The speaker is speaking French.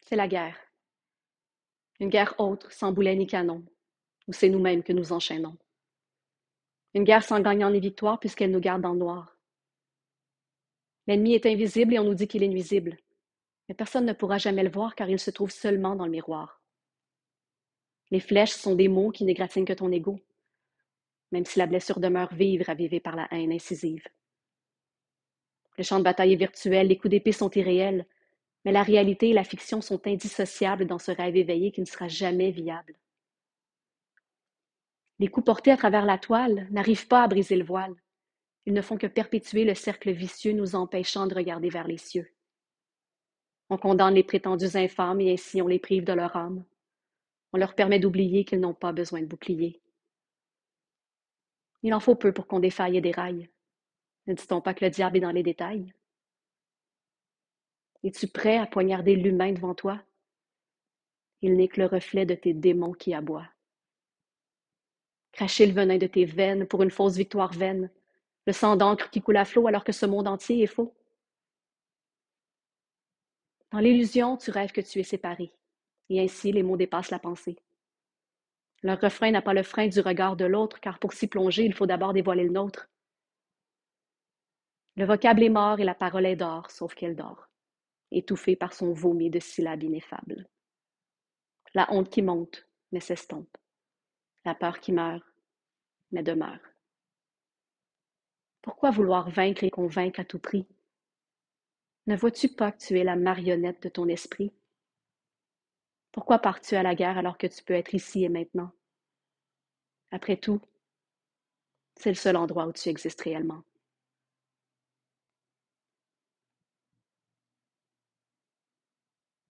C'est la guerre. Une guerre autre, sans boulet ni canon, où c'est nous-mêmes que nous enchaînons. Une guerre sans gagnant ni victoire puisqu'elle nous garde dans le noir. L'ennemi est invisible et on nous dit qu'il est nuisible. Mais personne ne pourra jamais le voir car il se trouve seulement dans le miroir. Les flèches sont des mots qui n'égratignent que ton ego, même si la blessure demeure vive, ravivée par la haine incisive. Le champ de bataille est virtuel, les coups d'épée sont irréels, mais la réalité et la fiction sont indissociables dans ce rêve éveillé qui ne sera jamais viable. Les coups portés à travers la toile n'arrivent pas à briser le voile. Ils ne font que perpétuer le cercle vicieux nous empêchant de regarder vers les cieux. On condamne les prétendus infâmes et ainsi on les prive de leur âme. On leur permet d'oublier qu'ils n'ont pas besoin de bouclier. Il en faut peu pour qu'on défaille et déraille. Ne dit-on pas que le diable est dans les détails? Es-tu prêt à poignarder l'humain devant toi? Il n'est que le reflet de tes démons qui aboient. Cracher le venin de tes veines pour une fausse victoire vaine, le sang d'encre qui coule à flot alors que ce monde entier est faux. Dans l'illusion, tu rêves que tu es séparé, et ainsi les mots dépassent la pensée. Le refrain n'a pas le frein du regard de l'autre, car pour s'y plonger, il faut d'abord dévoiler le nôtre. Le vocable est mort et la parole est d'or, sauf qu'elle dort, étouffée par son vomi de syllabes ineffables. La honte qui monte, mais s'estompe. La peur qui meurt, mais demeure. Pourquoi vouloir vaincre et convaincre à tout prix? Ne vois-tu pas que tu es la marionnette de ton esprit? Pourquoi pars-tu à la guerre alors que tu peux être ici et maintenant? Après tout, c'est le seul endroit où tu existes réellement.